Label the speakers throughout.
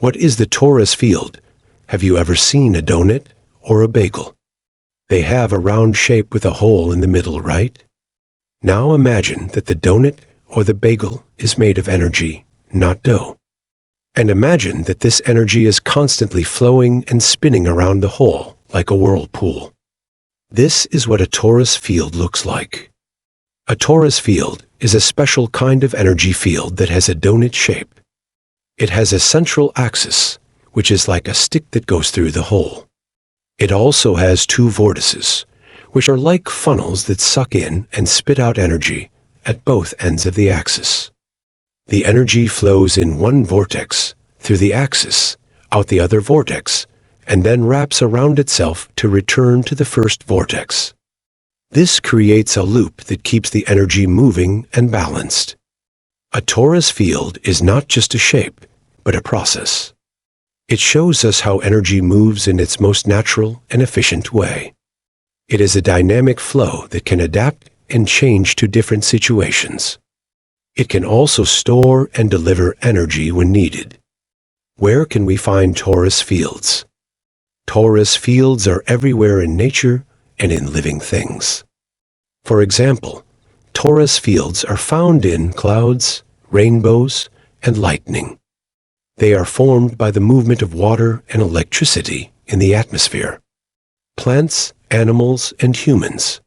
Speaker 1: What is the torus field? Have you ever seen a donut or a bagel? They have a round shape with a hole in the middle, right? Now imagine that the donut or the bagel is made of energy, not dough. And imagine that this energy is constantly flowing and spinning around the hole like a whirlpool. This is what a torus field looks like. A torus field is a special kind of energy field that has a donut shape. It has a central axis, which is like a stick that goes through the hole. It also has two vortices, which are like funnels that suck in and spit out energy at both ends of the axis. The energy flows in one vortex through the axis, out the other vortex, and then wraps around itself to return to the first vortex. This creates a loop that keeps the energy moving and balanced. A torus field is not just a shape, but a process. It shows us how energy moves in its most natural and efficient way. It is a dynamic flow that can adapt and change to different situations. It can also store and deliver energy when needed. Where can we find torus fields? Torus fields are everywhere in nature and in living things. For example, torus fields are found in clouds, rainbows, and lightning. They are formed by the movement of water and electricity in the atmosphere. Plants, animals, and humans.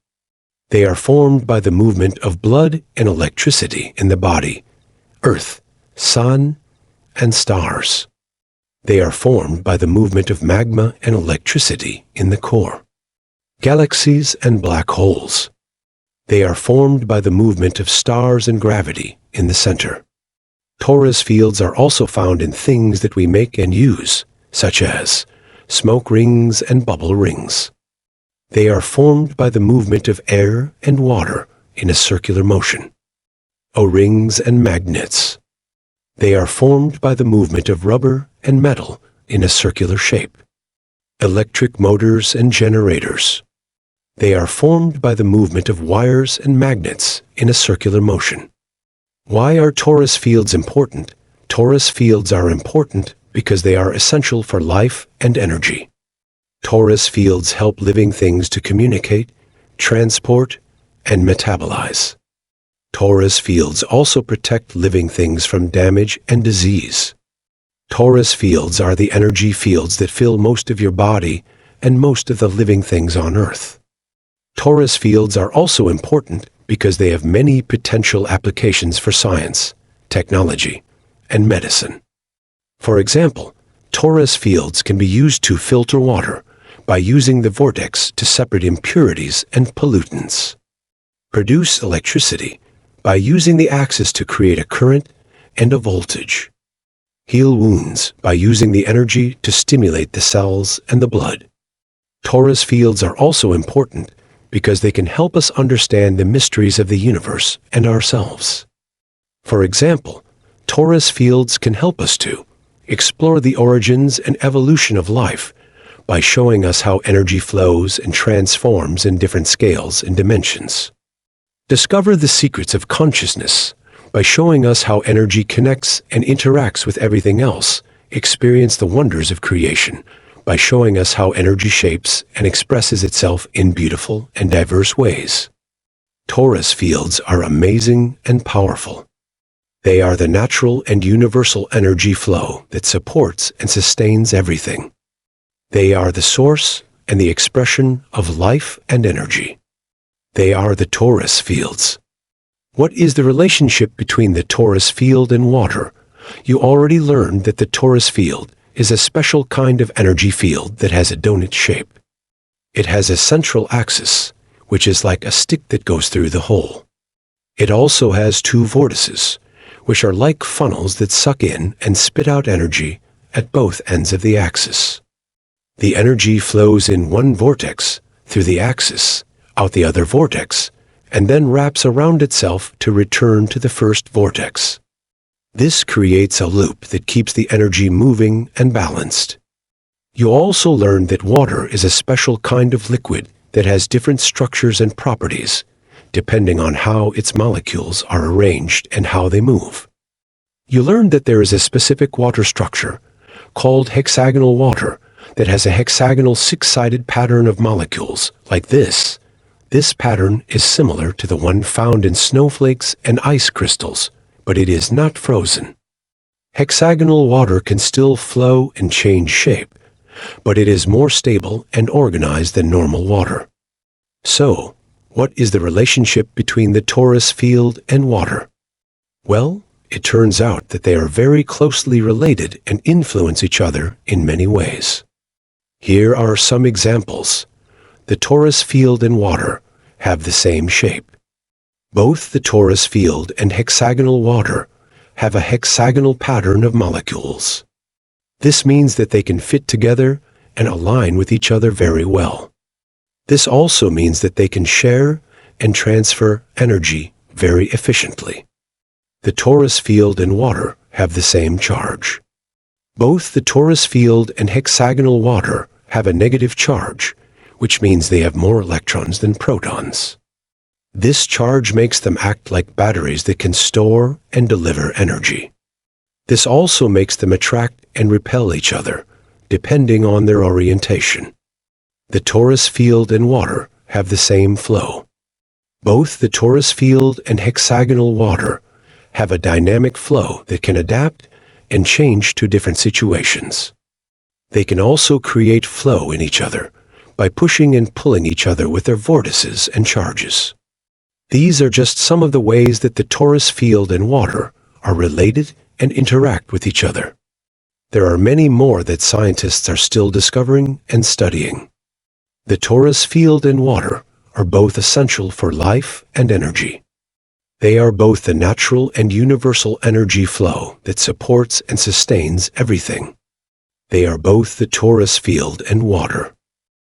Speaker 1: They are formed by the movement of blood and electricity in the body, earth, sun, and stars. They are formed by the movement of magma and electricity in the core. Galaxies and black holes. They are formed by the movement of stars and gravity in the center. Torus fields are also found in things that we make and use, such as smoke rings and bubble rings. They are formed by the movement of air and water in a circular motion. O-rings and magnets. They are formed by the movement of rubber and metal in a circular shape. Electric motors and generators. They are formed by the movement of wires and magnets in a circular motion. Why are torus fields important? Torus fields are important because they are essential for life and energy. Torus fields help living things to communicate, transport, and metabolize. Torus fields also protect living things from damage and disease. Torus fields are the energy fields that fill most of your body and most of the living things on Earth. Torus fields are also important because they have many potential applications for science, technology, and medicine. For example, torus fields can be used to filter water by using the vortex to separate impurities and pollutants. Produce electricity by using the axis to create a current and a voltage. Heal wounds by using the energy to stimulate the cells and the blood. Torus fields are also important because they can help us understand the mysteries of the universe and ourselves. For example, torus fields can help us to explore the origins and evolution of life by showing us how energy flows and transforms in different scales and dimensions. Discover the secrets of consciousness by showing us how energy connects and interacts with everything else. Experience the wonders of creation by showing us how energy shapes and expresses itself in beautiful and diverse ways. Torus fields are amazing and powerful. They are the natural and universal energy flow that supports and sustains everything. They are the source and the expression of life and energy. They are the torus fields. What is the relationship between the torus field and water? You already learned that the torus field is a special kind of energy field that has a donut shape. It has a central axis, which is like a stick that goes through the hole. It also has two vortices, which are like funnels that suck in and spit out energy at both ends of the axis. The energy flows in one vortex through the axis, out the other vortex, and then wraps around itself to return to the first vortex. This creates a loop that keeps the energy moving and balanced. You also learned that water is a special kind of liquid that has different structures and properties, depending on how its molecules are arranged and how they move. You learned that there is a specific water structure called hexagonal water, that has a hexagonal six-sided pattern of molecules, like this. This pattern is similar to the one found in snowflakes and ice crystals, but it is not frozen. Hexagonal water can still flow and change shape, but it is more stable and organized than normal water. So, what is the relationship between the torus field and water? Well, it turns out that they are very closely related and influence each other in many ways. Here are some examples. The torus field and water have the same shape. Both the torus field and hexagonal water have a hexagonal pattern of molecules. This means that they can fit together and align with each other very well. This also means that they can share and transfer energy very efficiently. The torus field and water have the same charge. Both the torus field and hexagonal water have a negative charge, which means they have more electrons than protons. This charge makes them act like batteries that can store and deliver energy. This also makes them attract and repel each other, depending on their orientation. The torus field and water have the same flow. Both the torus field and hexagonal water have a dynamic flow that can adapt and change to different situations. They can also create flow in each other by pushing and pulling each other with their vortices and charges. These are just some of the ways that the torus field and water are related and interact with each other. There are many more that scientists are still discovering and studying. The torus field and water are both essential for life and energy. They are both the natural and universal energy flow that supports and sustains everything. They are both the torus field and water.